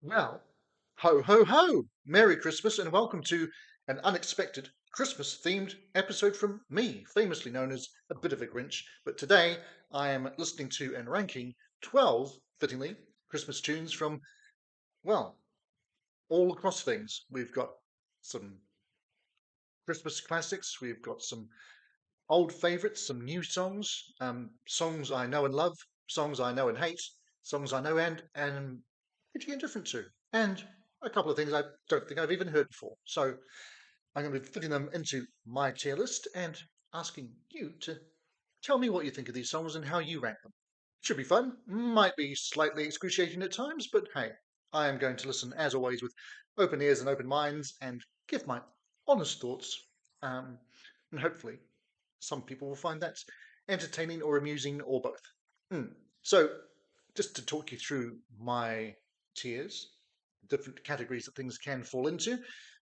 Well, ho, ho, ho! Merry Christmas and welcome to an unexpected Christmas themed episode from me, famously known as a bit of a Grinch. But today I am listening to and ranking 12, fittingly, Christmas tunes from, well, all across things. We've got some Christmas classics, we've got some old favourites, some new songs, songs I know and love, songs I know and hate, songs I know and am pretty indifferent to, and a couple of things I don't think I've even heard before. So I'm going to be fitting them into my tier list and asking you to tell me what you think of these songs and how you rank them. Should be fun. Might be slightly excruciating at times, but hey, I am going to listen as always with open ears and open minds and give my honest thoughts. Um, and hopefully some people will find that entertaining or amusing or both. So, just to talk you through my tiers, different categories that things can fall into.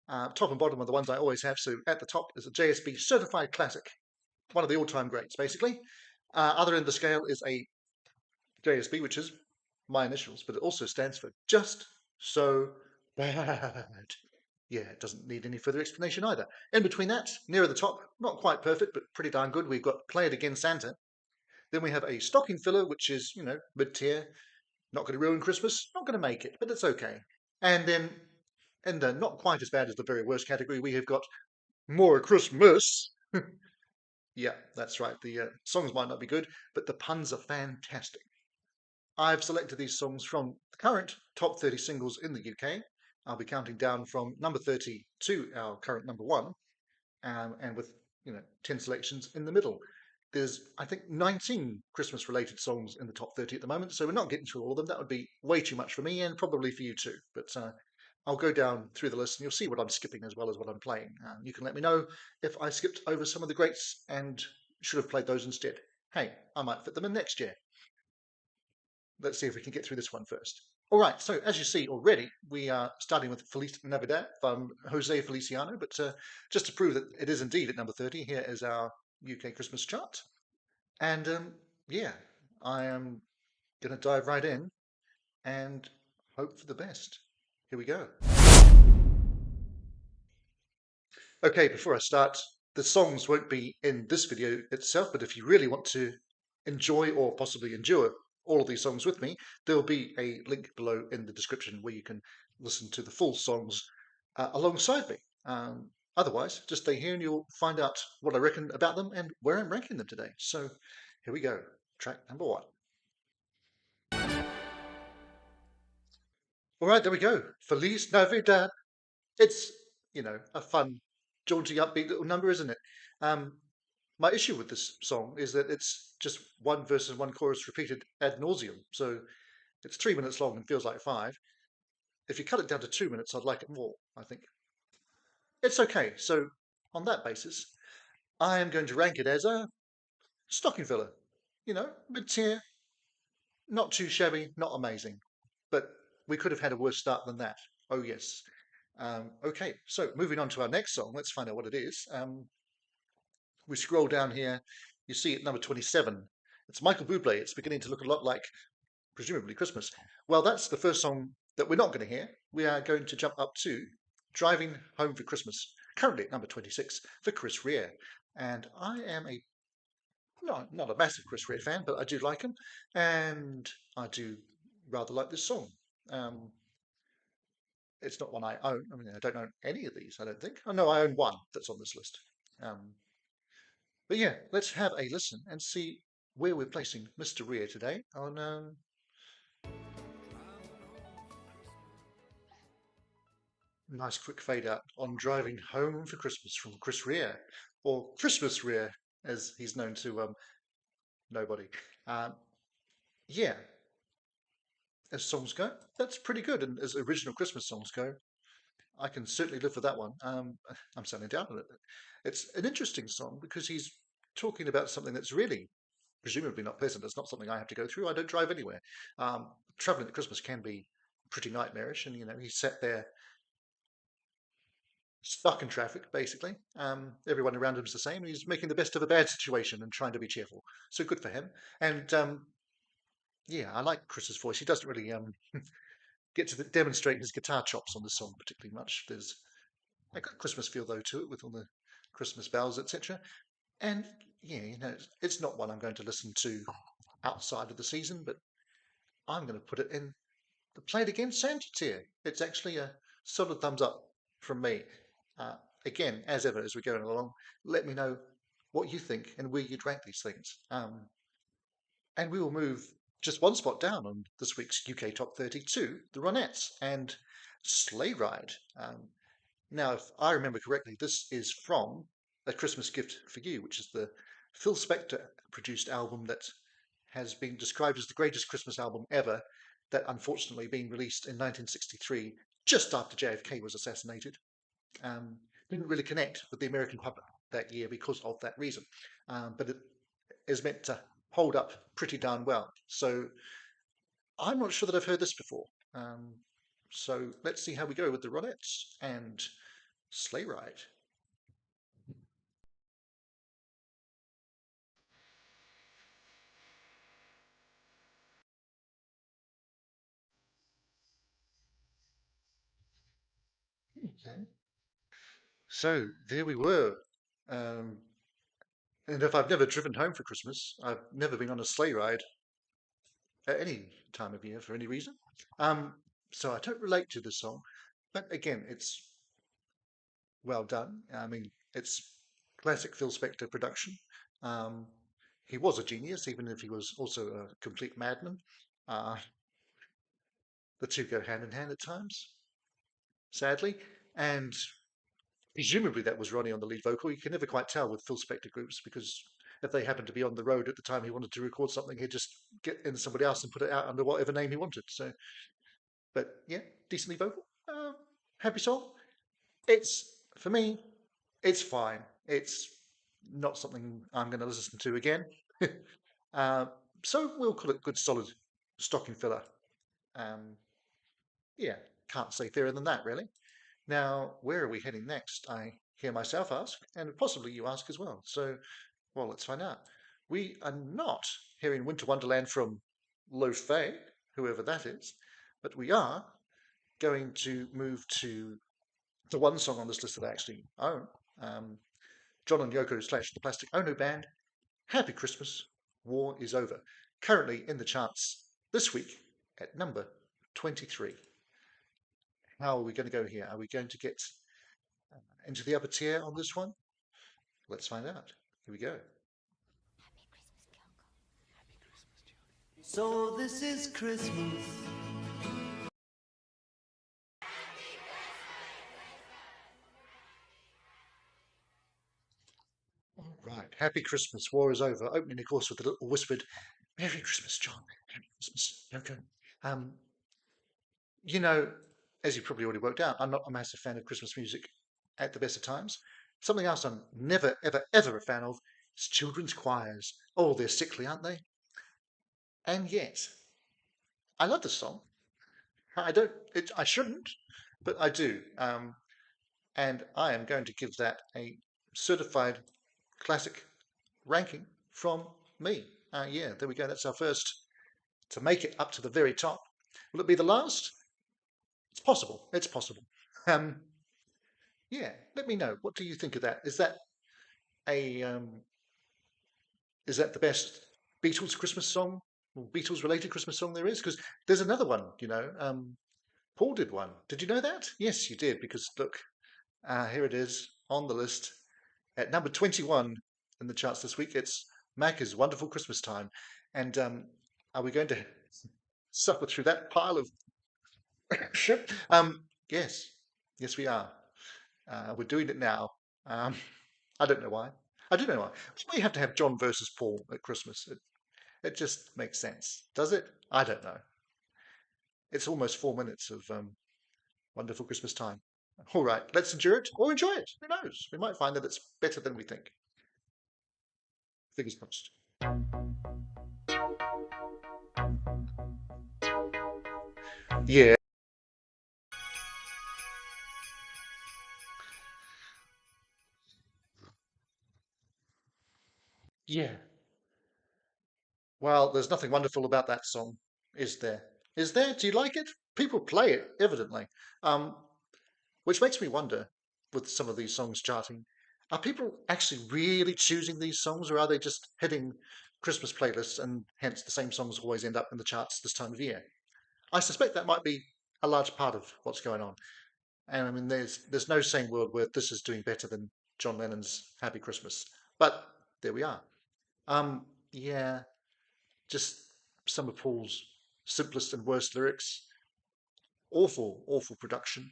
Top and bottom are the ones I always have. So, at the top is a JSB Certified Classic, one of the all-time greats, basically. Other end of the scale is a JSB, which is my initials, but it also stands for Just So Bad. Yeah, it doesn't need any further explanation either. In between that, nearer the top, not quite perfect, but pretty darn good, we've got Play It Again Santa. Then we have a stocking filler, which is, mid-tier. Not going to ruin Christmas, not going to make it, but it's okay. And then, in the not quite as bad as the very worst category, we have got More Christmas. Yeah, that's right. The songs might not be good, but the puns are fantastic. I've selected these songs from the current top 30 singles in the UK. I'll be counting down from number 30 to our current number one, and with 10 selections in the middle. There's, I think, 19 Christmas related songs in the top 30 at the moment, so we're not getting through all of them. That would be way too much for me and probably for you too. But I'll go down through the list and you'll see what I'm skipping as well as what I'm playing. You can let me know if I skipped over some of the greats and should have played those instead. Hey, I might fit them in next year. Let's see if we can get through this one first. All right, so as you see already, we are starting with Feliz Navidad from Jose Feliciano, but just to prove that it is indeed at number 30, here is our UK Christmas chart. And yeah, I am going to dive right in and hope for the best. Here we go. Okay, before I start, the songs won't be in this video itself, but if you really want to enjoy or possibly endure all of these songs with me, there will be a link below in the description where you can listen to the full songs alongside me. Otherwise, just stay here and you'll find out what I reckon about them and where I'm ranking them today. So here we go. Track number one. All right, there we go. Feliz Navidad. It's, a fun, jaunty, upbeat little number, isn't it? Um, my issue with this song is that it's just one verse and one chorus repeated ad nauseum. So it's 3 minutes long and feels like five. If you cut it down to 2 minutes, I'd like it more, I think. It's okay. So on that basis, I am going to rank it as a stocking filler. Mid-tier, not too shabby, not amazing. But we could have had a worse start than that. Oh, yes. Okay, so moving on to our next song, let's find out what it is. We scroll down here, you see at number 27. It's Michael Bublé. It's beginning to look a lot like, presumably, Christmas. Well, that's the first song that we're not going to hear. We are going to jump up to Driving Home for Christmas, currently at number 26 for Chris Rea. And I am not a massive Chris Rea fan, but I do like him, and I do rather like this song. Um, it's not one I own. I mean, I don't own any of these, I don't think. Oh, no, I own one that's on this list. But yeah, let's have a listen and see where we're placing Mr. Rea today on nice quick fade out on Driving Home for Christmas from Chris Rea, or Christmas Rea, as he's known to nobody. Um, yeah, as songs go, that's pretty good. And as original Christmas songs go, I can certainly live for that one. I'm sounding down on it. It's an interesting song because he's talking about something that's really presumably not pleasant. It's not something I have to go through. I don't drive anywhere. Traveling at Christmas can be pretty nightmarish, and he's sat there stuck in traffic, basically. Everyone around him's the same. He's making the best of a bad situation and trying to be cheerful. So good for him. And yeah, I like Chris's voice. He doesn't really get to demonstrate his guitar chops on the song particularly much. There's a good Christmas feel though to it with all the Christmas bells, etc. And yeah, it's not one I'm going to listen to outside of the season, but I'm going to put it in the Play It Again Santa tier. It's actually a solid thumbs up from me. Uh, Again, as ever, as we're going along, let me know what you think and where you'd rank these things. And we will move just one spot down on this week's UK Top 30 to the Ronettes and Sleigh Ride. Now, if I remember correctly, this is from A Christmas Gift for You, which is the Phil Spector produced album that has been described as the greatest Christmas album ever, that unfortunately being released in 1963, just after JFK was assassinated. Didn't really connect with the American public that year because of that reason, but it is meant to hold up pretty darn well. So I'm not sure that I've heard this before. So let's see how we go with the Ronettes and Sleigh Ride. Okay. So there we were. Um, and if I've never driven home for Christmas, I've never been on a sleigh ride at any time of year for any reason. Um, so I don't relate to this song, but again, it's well done. I mean, it's classic Phil Spector production. Um, he was a genius, even if he was also a complete madman. Uh, the two go hand in hand at times, sadly. And presumably that was Ronnie on the lead vocal. You can never quite tell with Phil Spector groups because if they happened to be on the road at the time he wanted to record something, he'd just get in somebody else and put it out under whatever name he wanted. So, but yeah, decently vocal. Happy song. It's for me. It's fine. It's not something I'm going to listen to again. uh, so we'll call it good, solid stocking filler. Um, yeah, can't say fairer than that, really. Now, where are we heading next? I hear myself ask, and possibly you ask as well. So, well, let's find out. We are not hearing Winter Wonderland from Lo Fei, whoever that is, but we are going to move to the one song on this list that I actually own. Um, John and Yoko / the Plastic Ono Band, Happy Christmas, War is Over. Currently in the charts this week at number 23. How are we going to go here? Are we going to get into the upper tier on this one? Let's find out. Here we go. So this is Christmas. Right. Happy Christmas, War is Over. Opening, of course, with a little whispered, Merry Christmas, John. Merry Christmas, Yoko. Um, you know, as you probably already worked out, I'm not a massive fan of Christmas music at the best of times. Something else I'm never, ever, ever a fan of is children's choirs. Oh, they're sickly, aren't they? And yet, I love the song. I don't, I shouldn't, but I do. And I am going to give that a certified classic ranking from me. Yeah, there we go. That's our first to make it up to the very top. Will it be the last? It's possible. It's possible. Um, yeah, let me know. What do you think of that? A is that the best Beatles Christmas song or Beatles related Christmas song there is? Because there's another one. Paul did one. Did you know that? Yes, you did. Because look, here it is on the list at number 21 in the charts this week. It's Macca's Wonderful Christmas Time. And are we going to suffer through that pile of shit? Yes, yes, we are. We're doing it now. Um, I don't know why. I do know why. We have to have John versus Paul at Christmas. It just makes sense. Does it? I don't know. It's almost 4 minutes of Wonderful Christmas Time. All right, let's endure it or enjoy it. Who knows? We might find that it's better than we think. Fingers crossed. Yeah, yeah. Well, there's nothing wonderful about that song, is there? Is there? Do you like it? people play it evidently, um, which makes me wonder with some of these songs charting, are people actually really choosing these songs, or are they just hitting Christmas playlists and hence the same songs always end up in the charts this time of year? I suspect that might be a large part of what's going on. And I mean, there's no sane world where this is doing better than John Lennon's Happy Christmas. But there we are. Yeah, just some of Paul's simplest and worst lyrics. Awful, awful production.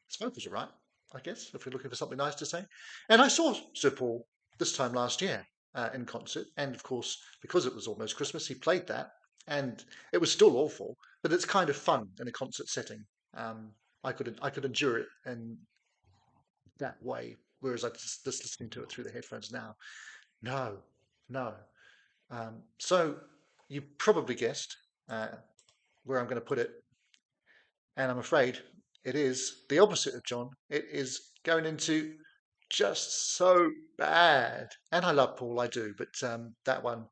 His vocals are right, I guess, if you're looking for something nice to say. And I saw Sir Paul this time last year in concert, and of course, because it was almost Christmas, he played that, and it was still awful, but it's kind of fun in a concert setting. Um, I could endure it in that way, whereas I just listening to it through the headphones now. No, no. So you probably guessed uh, where I'm going to put it, and I'm afraid it is the opposite of John. It is going into just so bad. And I love Paul, I do, but that one,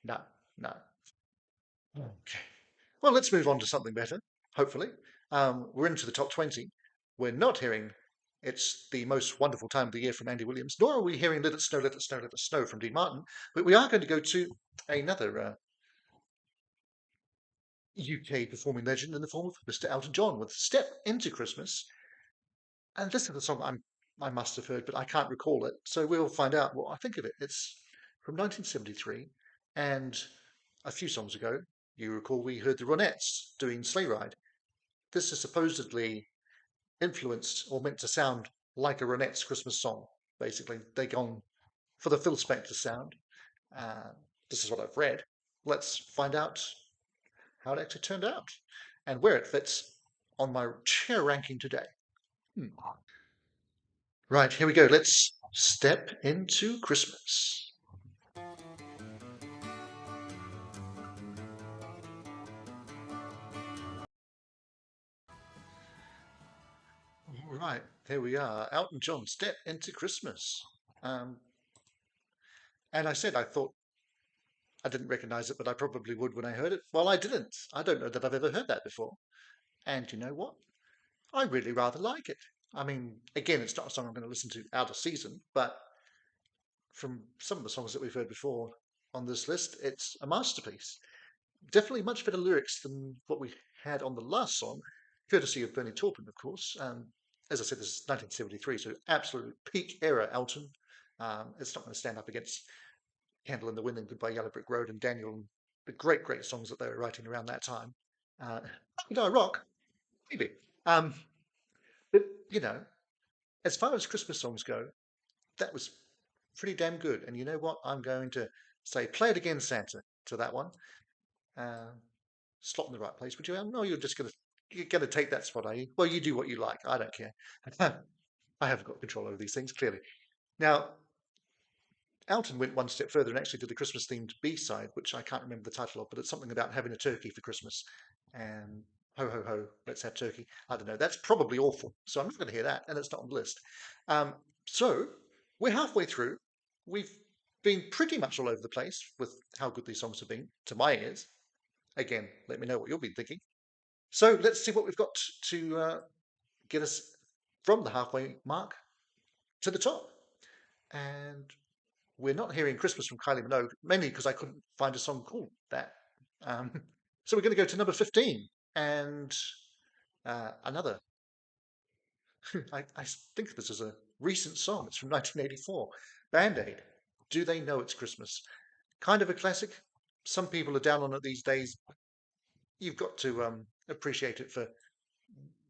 no, no. Okay. Well, let's move on to something better, hopefully. We're into the top 20. We're not hearing It's the Most Wonderful Time of the Year from Andy Williams, nor are we hearing Let It Snow, Let It Snow, Let It Snow from Dean Martin, but we are going to go to another UK performing legend in the form of Mr. Elton John with Step Into Christmas. And this is a song I must have heard, but I can't recall it. So we'll find out what I think of it. It's from 1973, and a few songs ago, you recall we heard the Ronettes doing Sleigh Ride. This is supposedly influenced or meant to sound like a Ronettes Christmas song. Basically, they've gone for the Phil Spector sound. Uh, this is what I've read. Let's find out how it actually turned out and where it fits on my chair ranking today. Hmm. Right, here we go. Let's step into Christmas. All right, here we are. Elton John, Step Into Christmas. Um, and I said I thought I didn't recognize it, but I probably would when I heard it. Well, I didn't. I don't know that I've ever heard that before. And you know what? I really rather like it. I mean, again, it's not a song I'm going to listen to out of season, but from some of the songs that we've heard before on this list, it's a masterpiece. Definitely much better lyrics than what we had on the last song, courtesy of Bernie Taupin, of course. As I said, this is 1973, so absolute peak era Elton. It's not going to stand up against Candle in the Wind and Goodbye Yellow Brick Road and Daniel and the great, great songs that they were writing around that time. Uh, Rock, maybe. Um, but, you know, as far as Christmas songs go, that was pretty damn good. And you know what? I'm going to say, play it again, Santa, to that one. Uh, Slot in the right place, would you? No, you're gonna take that spot, are you? Well, you do what you like. I don't care. I haven't got control over these things, clearly. Now, Elton went one step further and actually did a Christmas themed B side, which I can't remember the title of, but it's something about having a turkey for Christmas. And ho ho ho, let's have turkey. I don't know. That's probably awful. So I'm not going to hear that, and it's not on the list. Um, so we're halfway through. We've been pretty much all over the place with how good these songs have been to my ears. Again, let me know what you'll be thinking. So let's see what we've got to get us from the halfway mark to the top. And we're not hearing Christmas from Kylie Minogue, mainly because I couldn't find a song called that. Um, so we're going to go to number 15 and another. I think this is a recent song. It's from 1984. Band Aid. Do They Know It's Christmas? Kind of a classic. Some people are down on it these days. You've got to appreciate it for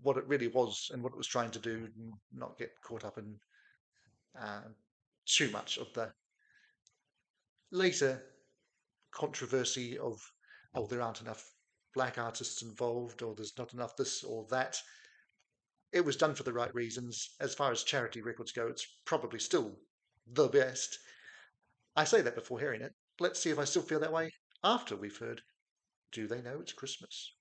what it really was and what it was trying to do, and not get caught up in uh, too much of the later controversy of, oh, there aren't enough black artists involved, or there's not enough this or that. It was done for the right reasons. As far as charity records go, it's probably still the best. I say that before hearing it. Let's see if I still feel that way after we've heard Do They Know It's Christmas?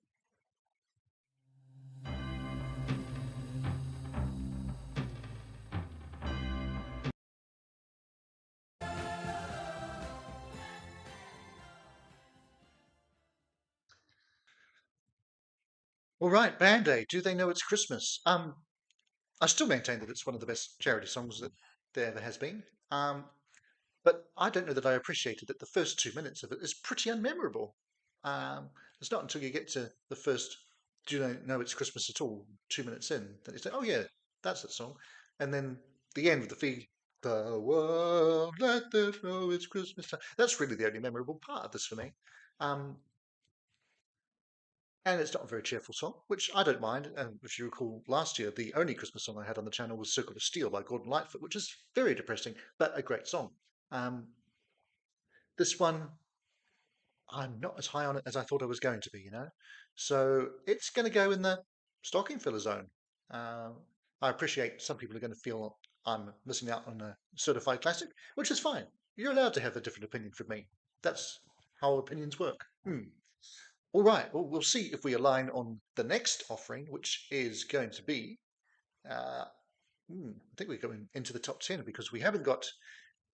All right, Band Aid. Do they know it's Christmas? I still maintain that it's one of the best charity songs that there ever has been. But I don't know that I appreciated that the first 2 minutes of it is pretty unmemorable. It's not until you get to the first "Do you know it's Christmas at all?" 2 minutes in that you say, "Oh yeah, that's that song," and then the end with the fee, "The world let them know it's Christmas time." That's really the only memorable part of this for me. Um, and it's not a very cheerful song, which I don't mind. And if you recall last year, the only Christmas song I had on the channel was "Circle of Steel" by Gordon Lightfoot, which is very depressing, but a great song. Um, this one, I'm not as high on it as I thought I was going to be, you know. So it's going to go in the stocking filler zone. Uh, I appreciate some people are going to feel I'm missing out on a certified classic, which is fine. You're allowed to have a different opinion from me. That's how opinions work. All right. Well, we'll see if we align on the next offering, which is going to be. Uh, I think we're going into the top 10 because we haven't got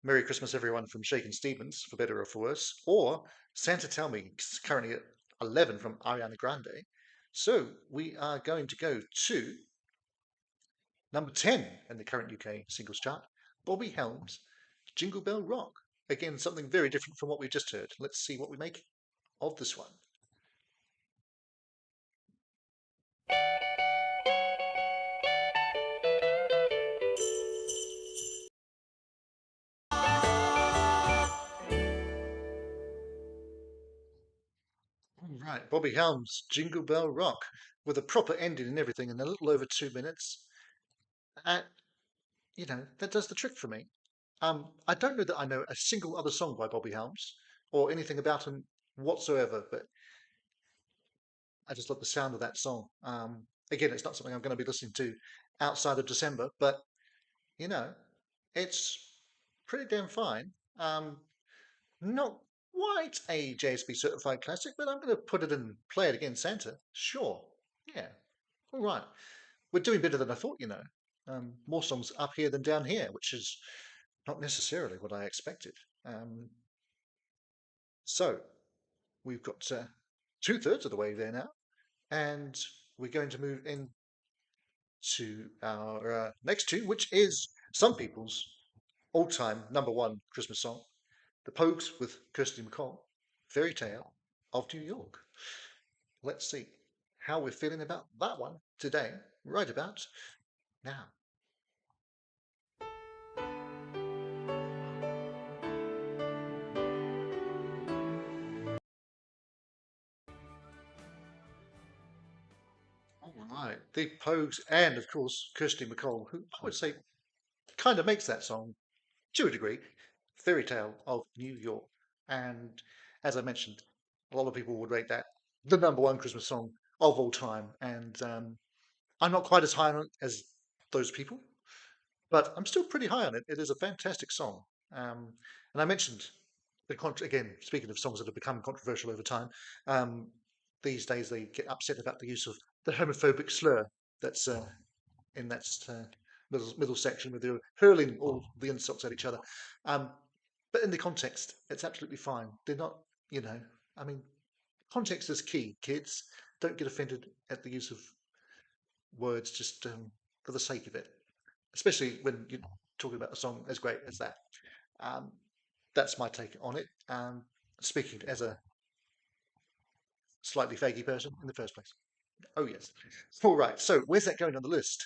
Merry Christmas, Everyone from Shakin' Stevens, for better or for worse, or Santa Tell Me, currently at 11 from Ariana Grande. So we are going to go to number 10 in the current UK singles chart, Bobby Helms, Jingle Bell Rock. Again, something very different from what we just heard. Let's see what we make of this one. All right, Bobby Helms, Jingle Bell Rock, with a proper ending and everything in a little over 2 minutes. Uh, that does the trick for me. I don't know that I know a single other song by Bobby Helms or anything about him whatsoever, but I just love the sound of that song. Again, it's not something I'm going to be listening to outside of December, but you know, it's pretty damn fine. Not quite a JSB certified classic, but I'm going to put it in Play It Again Santa. Sure. Yeah. All right. We're doing better than I thought, you know. More songs up here than down here, which is not necessarily what I expected. Um, so we've got 2/3 of the way there now, and we're going to move into our next tune, which is some people's all-time number one Christmas song, the Pogues with Kirsty MacColl, "Fairytale of New York." Let's see how we're feeling about that one today, right about now. All right, the Pogues and, of course, Kirsty MacColl, who I would say kind of makes that song to a degree, Fairytale of New York. And as I mentioned, a lot of people would rate that the number one Christmas song of all time. And I'm not quite as high on it as those people, but I'm still pretty high on it. It is a fantastic song. And I mentioned again, speaking of songs that have become controversial over time, um, these days they get upset about the use of the homophobic slur that's in that middle section where they're hurling all the insults at each other. Um, but in the context, it's absolutely fine. They're not, you know, I mean, context is key, kids. Don't get offended at the use of words just for the sake of it, especially when you're talking about a song as great as that. Um, that's my take on it. Speaking as a slightly faggy person in the first place. Oh, yes. All right. So, where's that going on the list?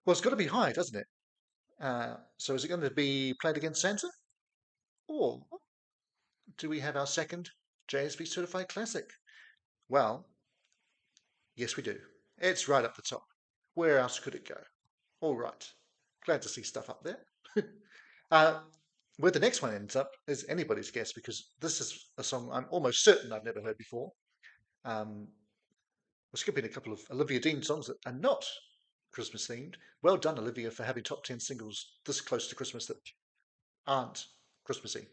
Well, it's got to be high, doesn't it? So, is it going to be Played Against Santa? Or do we have our second JSB certified classic? Well, yes, we do. It's right up the top. Where else could it go? All right. Glad to see stuff up there. uh, where the next one ends up is anybody's guess because this is a song I'm almost certain I've never heard before. Um, we're skipping a couple of Olivia Dean songs that are not Christmas themed. Well done, Olivia, for having top 10 singles this close to Christmas that aren't Christmassy.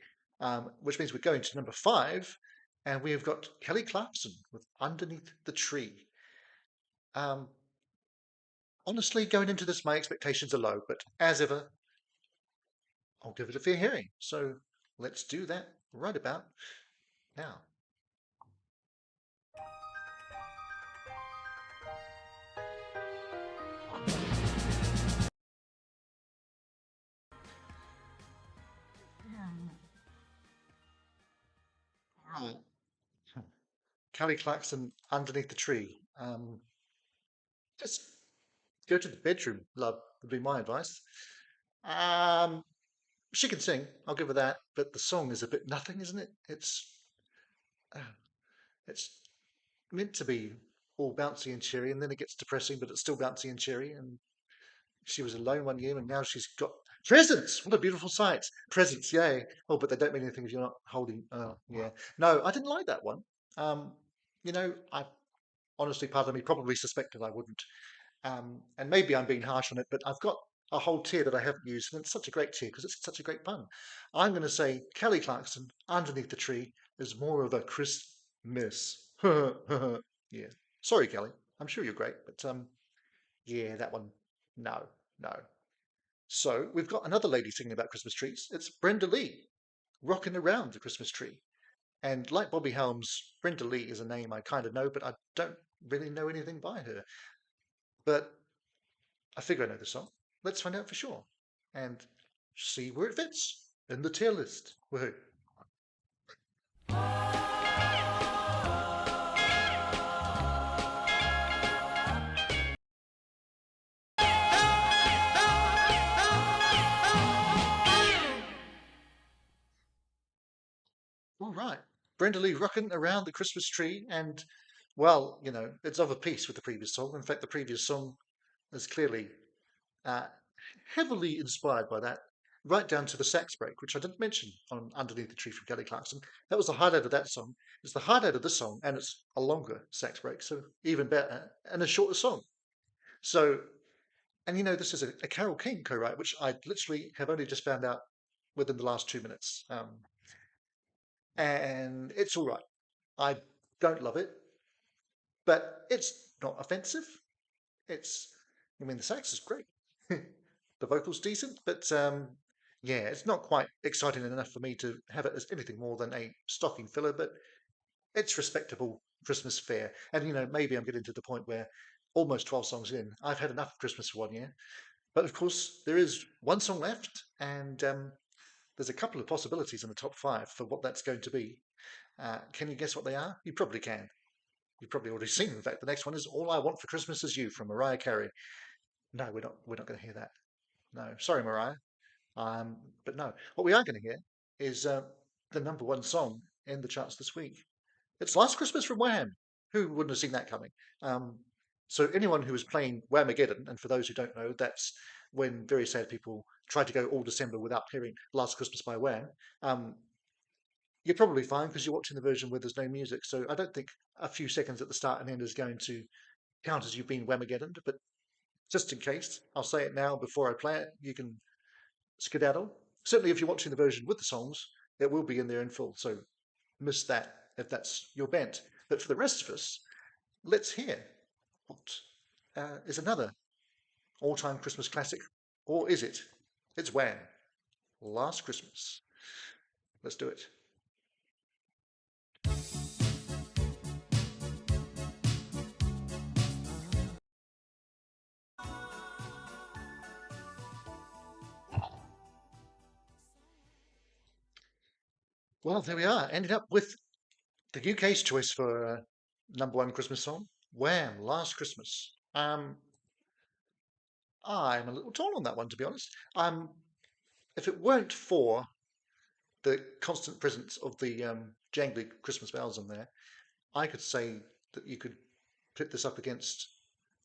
Which means we're going to number 5, and we have got Kelly Clarkson with Underneath the Tree. Um, honestly, going into this, my expectations are low, but as ever, I'll give it a fair hearing. So let's do that right about now. Kelly Clarkson, Underneath the Tree. Just go to the bedroom, love, would be my advice. Um, she can sing, I'll give her that, but the song is a bit nothing, isn't it? Uh, it's meant to be all bouncy and cheery, and then it gets depressing, but it's still bouncy and cheery. And she was alone one year, and now she's got presents. What a beautiful sight! Presents, yay! Oh, but they don't mean anything if you're not holding. Oh, yeah. No, I didn't like that one. Um, I honestly, part of me probably suspected I wouldn't. And maybe I'm being harsh on it, but I've got a whole tier that I haven't used, and it's such a great tier because it's such a great pun. I'm going to say Kelly Clarkson, Underneath the Tree, is more of a Christmas. Yeah. Sorry, Kelly. I'm sure you're great, but yeah, that one, no, no. So we've got another lady singing about Christmas trees. It's Brenda Lee, rocking around the Christmas tree. And like Bobby Helms, Brenda Lee is a name I kind of know, but I don't really know anything by her. But I figure I know the song. Let's find out for sure and see where it fits in the tier list. Woohoo. All right. Brenda Lee rocking around the Christmas tree. And, well, it's of a piece with the previous song. In fact, the previous song is clearly uh, heavily inspired by that, right down to the sax break, which I didn't mention on Underneath the Tree from Kelly Clarkson. That was the highlight of that song. It's the highlight of this song, and it's a longer sax break, so even better, and a shorter song. So, and this is a Carole King co-write, which I literally have only just found out within the last 2 minutes. And it's all right. I don't love it, but it's not offensive. The sax is great. The vocal's decent, but yeah, it's not quite exciting enough for me to have it as anything more than a stocking filler, but it's respectable Christmas fare. And maybe I'm getting to the point where almost 12 songs in, I've had enough of Christmas for one year. But of course, there is one song left, and there's a couple of possibilities in the top five for what that's going to be. Can you guess what they are? You probably can. You've probably already seen. In fact, the next one is "All I Want for Christmas Is You" from Mariah Carey. No, we're not. We're not going to hear that. No, sorry, Mariah. Um, but no, what we are going to hear is the number one song in the charts this week. It's "Last Christmas" from Wham. Who wouldn't have seen that coming? Um, so anyone who was playing Whamageddon, and for those who don't know, that's when very sad people tried to go all December without hearing "Last Christmas" by Wham. Um, you're probably fine because you're watching the version where there's no music. So I don't think a few seconds at the start and end is going to count as you've been Whamageddon. But just in case, I'll say it now before I play it. You can skedaddle. Certainly, if you're watching the version with the songs, it will be in there in full. So miss that if that's your bent. But for the rest of us, let's hear what is another all-time Christmas classic, or is it? It's Wham! Last Christmas. Let's do it. Well, there we are. Ended up with the UK's choice for number one Christmas song, Wham! Last Christmas. I'm a little torn on that one, to be honest. If it weren't for the constant presence of the jangly Christmas bells in there, I could say that you could put this up against,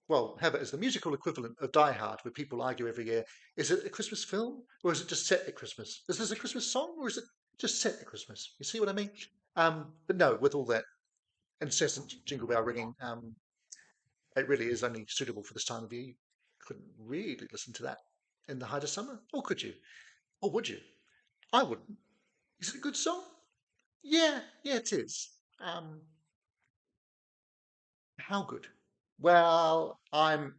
well, have it as the musical equivalent of Die Hard, where people argue every year, is it a Christmas film or is it just set at Christmas? Is this a Christmas song or is it just set at Christmas? You see what I mean? But no, with all that incessant jingle bell ringing, it really is only suitable for this time of year. You couldn't really listen to that in the height of summer, or could you? Or would you? I wouldn't. Is it a good song? Yeah, yeah, it is. Um, how good? Well, I'm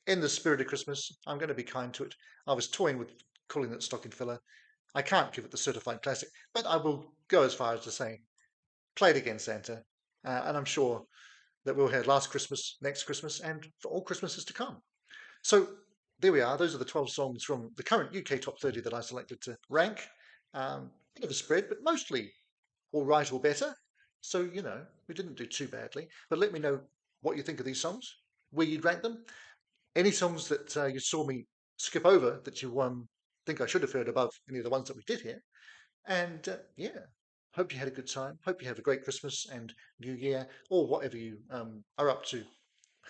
in the spirit of Christmas. I'm going to be kind to it. I was toying with calling it stocking filler. I can't give it the certified classic, but I will go as far as to say, play it again, Santa. And I'm sure that we'll have Last Christmas, Next Christmas, and for all Christmases to come. So there we are. Those are the 12 songs from the current UK Top 30 that I selected to rank. Bit of a spread, but mostly all right or better. So, we didn't do too badly. But let me know what you think of these songs, where you'd rank them. Any songs that you saw me skip over that you think I should have heard above any of the ones that we did here. And yeah, hope you had a good time. Hope you have a great Christmas and New Year, or whatever you are up to,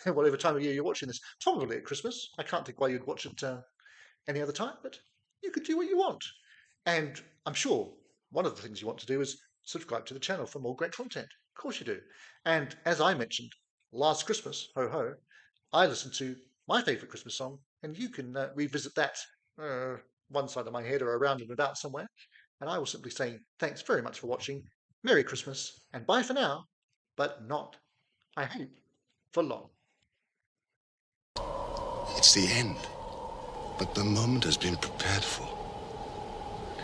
whatever time of year you're watching this. Probably at Christmas. I can't think why you'd watch it any other time, but you could do what you want. And I'm sure one of the things you want to do is subscribe to the channel for more great content. Of course you do. And as I mentioned last Christmas, ho ho, I listened to my favourite Christmas song, and you can revisit that one side of my head or around and about somewhere. And I will simply say thanks very much for watching. Merry Christmas and bye for now, but not, I hope, for long. It's the end, but the moment has been prepared for.